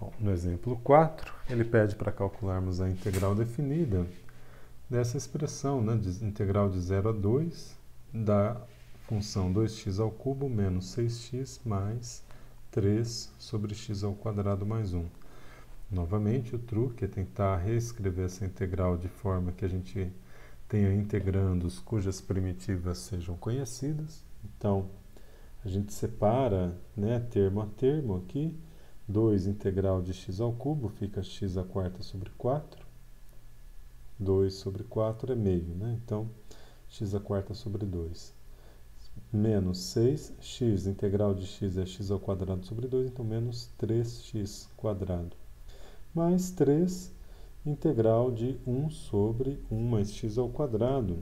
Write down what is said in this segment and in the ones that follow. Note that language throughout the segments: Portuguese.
Bom, no exemplo 4, ele pede para calcularmos a integral definida dessa expressão, né, de integral de 0 a 2 da função 2x ao cubo menos 6x mais 3 sobre x ao quadrado mais 1. Novamente, o truque é tentar reescrever essa integral de forma que a gente tenha integrandos cujas primitivas sejam conhecidas. Então, a gente separa, né, termo a termo aqui. 2 integral de x ao cubo fica x à quarta sobre 4. 2 sobre 4 é meio, né? Então, x à quarta sobre 2. Menos 6, x, integral de x é x ao quadrado sobre 2, então menos 3x quadrado. Mais 3, integral de 1 sobre 1 mais x ao quadrado.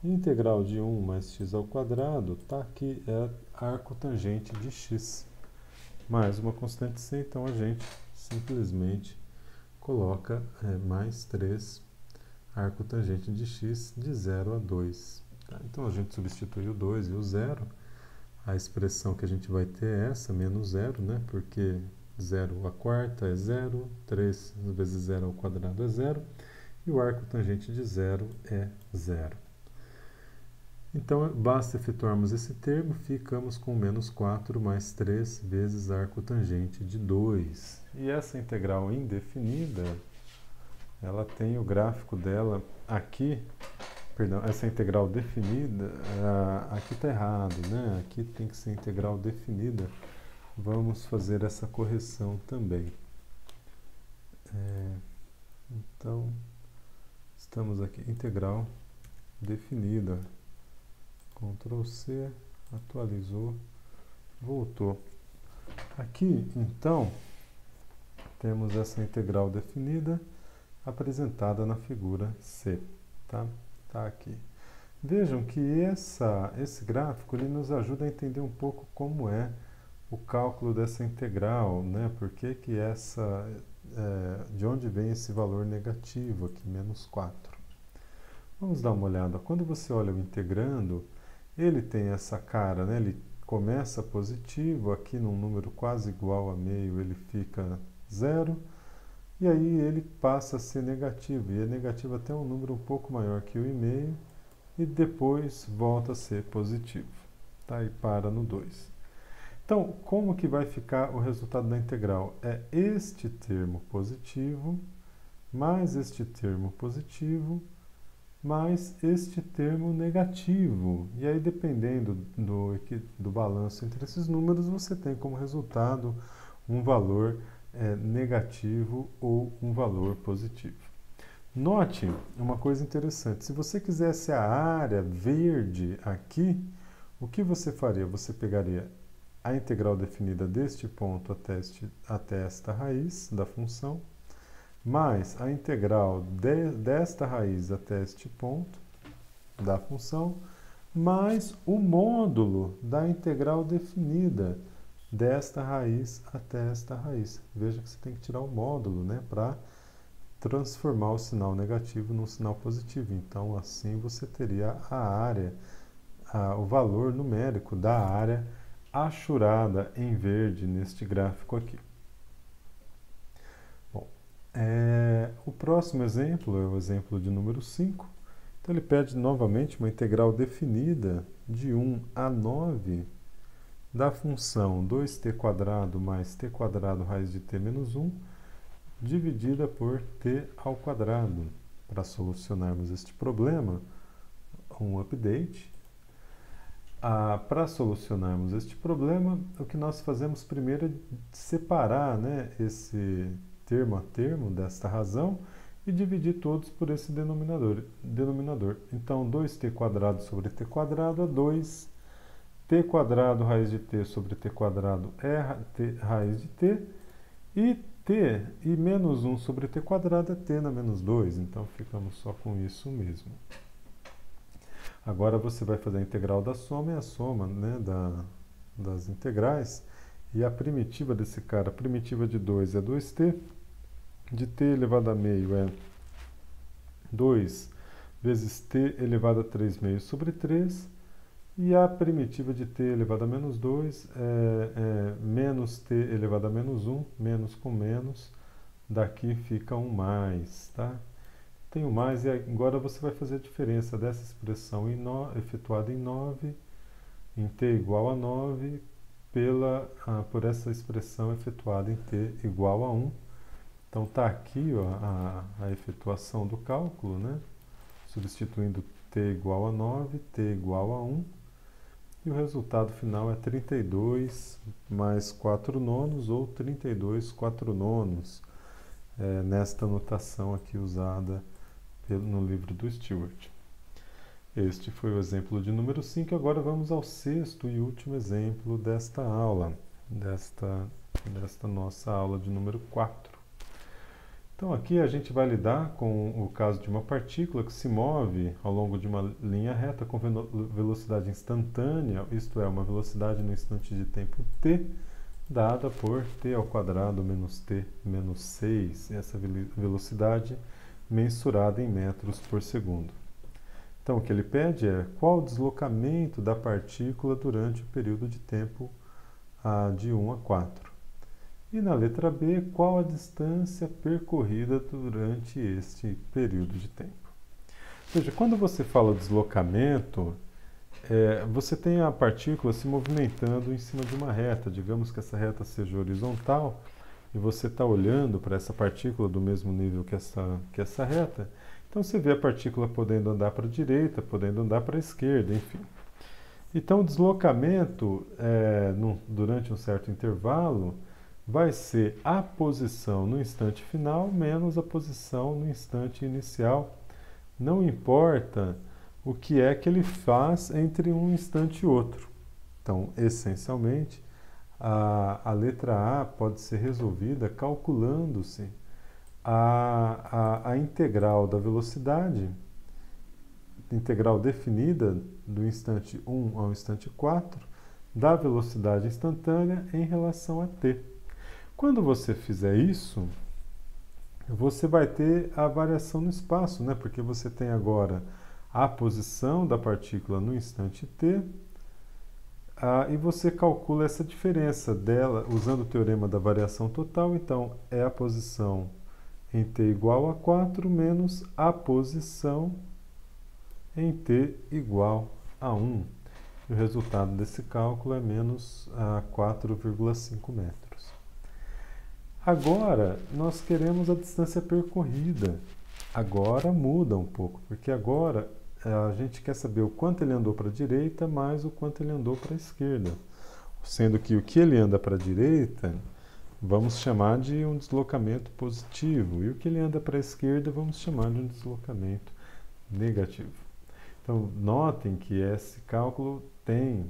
Integral de 1 mais x ao quadrado, está aqui, é arco tangente de x. Mais uma constante c, então a gente simplesmente coloca mais 3 arco tangente de x de 0 a 2. Tá? Então a gente substitui o 2 e o 0. A expressão que a gente vai ter é essa, menos 0, né? Porque 0 à quarta é 0, 3 vezes 0 ao quadrado é 0, e o arco tangente de 0 é 0. Então, basta efetuarmos esse termo, ficamos com menos 4 mais 3 vezes arco tangente de 2. E essa integral indefinida, ela tem o gráfico dela aqui, perdão, essa integral definida, aqui está errado, né? Aqui tem que ser integral definida. Vamos fazer essa correção também. Então, estamos aqui, integral definida. Ctrl C, atualizou, voltou. Aqui, então, temos essa integral definida apresentada na figura C. Tá? Tá aqui. Vejam que esse gráfico ele nos ajuda a entender um pouco como é o cálculo dessa integral, né? Por que que de onde vem esse valor negativo aqui, menos 4. Vamos dar uma olhada. Quando você olha o integrando, ele tem essa cara, né? Ele começa positivo, aqui num número quase igual a meio ele fica 0, e aí ele passa a ser negativo, e é negativo até um número um pouco maior que o meio, e depois volta a ser positivo, tá? E para no 2. Então, como que vai ficar o resultado da integral? É este termo positivo, mais este termo positivo, mais este termo negativo. E aí, dependendo do balanço entre esses números, você tem como resultado um valor negativo ou um valor positivo. Note uma coisa interessante. Se você quisesse a área verde aqui, o que você faria? Você pegaria a integral definida deste ponto até esta raiz da função, mais a integral desta raiz até este ponto da função, mais o módulo da integral definida desta raiz até esta raiz. Veja que você tem que tirar o módulo, né, para transformar o sinal negativo num sinal positivo. Então, assim você teria a área, o valor numérico da área achurada em verde neste gráfico aqui. O próximo exemplo é o exemplo de número 5. Então, ele pede novamente uma integral definida de 1 a 9 da função 2t² mais t² raiz de t menos 1, dividida por t ao quadrado. Para solucionarmos este problema, um update. Para solucionarmos este problema, o que nós fazemos primeiro é separar, né, esse termo a termo desta razão e dividir todos por esse denominador. Então, 2t² sobre t² é 2, t² raiz de t sobre t² é t raiz de t, e t e menos 1 sobre t² é t na menos 2, então ficamos só com isso mesmo. Agora você vai fazer a integral da soma e a soma, né, das integrais, e a primitiva desse cara, a primitiva de 2 é 2t, de t elevado a meio é 2 vezes t elevado a 3 meios sobre 3, E a primitiva de t elevado a menos 2 é menos t elevado a menos 1, menos com menos, daqui fica um mais, tá? Tem o mais e agora você vai fazer a diferença dessa expressão efetuada em 9, em t igual a 9, por essa expressão efetuada em t igual a 1. Então está aqui ó, a efetuação do cálculo, né? Substituindo t igual a 9, t igual a 1. E o resultado final é 32 mais 4 nonos, ou 32 4 nonos, nesta notação aqui usada no livro do Stewart. Este foi o exemplo de número 5. Agora vamos ao sexto e último exemplo desta aula, desta nossa aula de número 4. Então aqui a gente vai lidar com o caso de uma partícula que se move ao longo de uma linha reta com velocidade instantânea, isto é, uma velocidade no instante de tempo t, dada por t ao quadrado menos t menos 6, essa velocidade mensurada em metros por segundo. Então o que ele pede é qual o deslocamento da partícula durante o período de tempo de 1 a 4. E na letra B, qual a distância percorrida durante este período de tempo. Veja, quando você fala deslocamento, você tem a partícula se movimentando em cima de uma reta. Digamos que essa reta seja horizontal e você está olhando para essa partícula do mesmo nível que essa reta. Então você vê a partícula podendo andar para a direita, podendo andar para a esquerda, enfim. Então o deslocamento durante um certo intervalo vai ser a posição no instante final menos a posição no instante inicial. Não importa o que é que ele faz entre um instante e outro. Então, essencialmente, a letra A pode ser resolvida calculando-se a integral da velocidade, integral definida do instante 1 ao instante 4, da velocidade instantânea em relação a t. Quando você fizer isso, você vai ter a variação no espaço, né? Porque você tem agora a posição da partícula no instante t, e você calcula essa diferença dela usando o teorema da variação total. Então, é a posição em t igual a 4 menos a posição em t igual a 1. E o resultado desse cálculo é menos 4,5 metros. Agora, nós queremos a distância percorrida. Agora muda um pouco, porque agora a gente quer saber o quanto ele andou para a direita mais o quanto ele andou para a esquerda. Sendo que o que ele anda para a direita, vamos chamar de um deslocamento positivo. E o que ele anda para a esquerda, vamos chamar de um deslocamento negativo. Então, notem que esse cálculo tem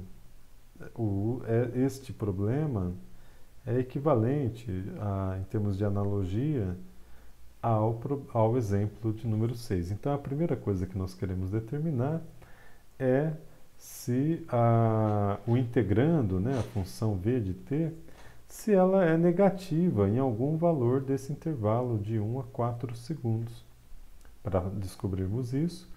este problema é equivalente, em termos de analogia, ao exemplo de número 6. Então, a primeira coisa que nós queremos determinar é se o integrando, né, a função v de t, se ela é negativa em algum valor desse intervalo de 1 a 4 segundos. Para descobrirmos isso,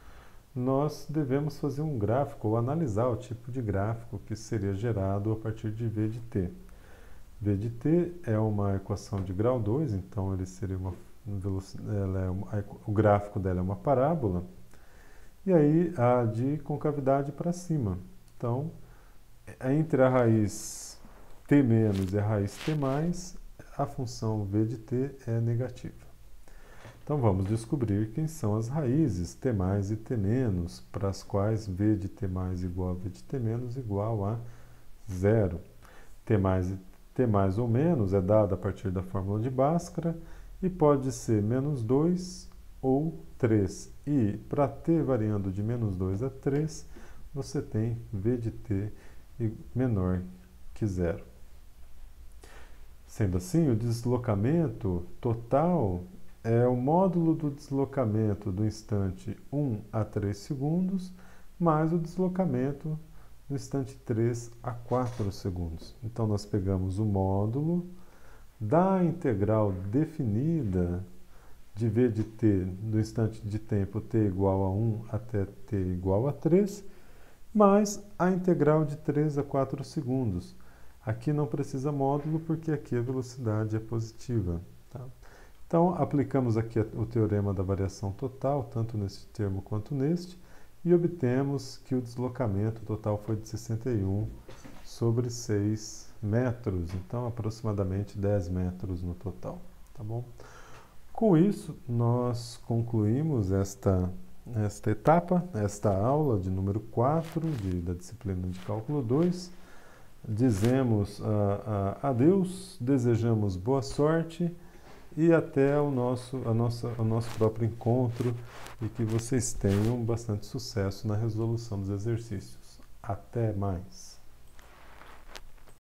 nós devemos fazer um gráfico ou analisar o tipo de gráfico que seria gerado a partir de v de t. V de t é uma equação de grau 2, então ele seria o gráfico dela é uma parábola, e aí a de concavidade para cima. Então, entre a raiz t menos e a raiz t mais, a função v de t é negativa. Então vamos descobrir quem são as raízes t mais e t menos, para as quais v de t mais igual a v de t menos igual a 0. T mais ou menos é dado a partir da fórmula de Bhaskara e pode ser menos 2 ou 3. E para t variando de menos 2 a 3, você tem v de t menor que 0. Sendo assim, o deslocamento total é o módulo do deslocamento do instante 1 a 3 segundos, mais o deslocamento do instante 3 a 4 segundos. Então, nós pegamos o módulo da integral definida de v de t do instante de tempo t igual a 1 até t igual a 3, mais a integral de 3 a 4 segundos. Aqui não precisa módulo, porque aqui a velocidade é positiva. Tá? Então, aplicamos aqui o teorema da variação total, tanto neste termo quanto neste, e obtemos que o deslocamento total foi de 61 sobre 6 metros, então aproximadamente 10 metros no total. Tá bom? Com isso, nós concluímos esta etapa, esta aula de número 4 da disciplina de Cálculo 2. Dizemos adeus, desejamos boa sorte e até o nosso próprio encontro, e que vocês tenham bastante sucesso na resolução dos exercícios. Até mais!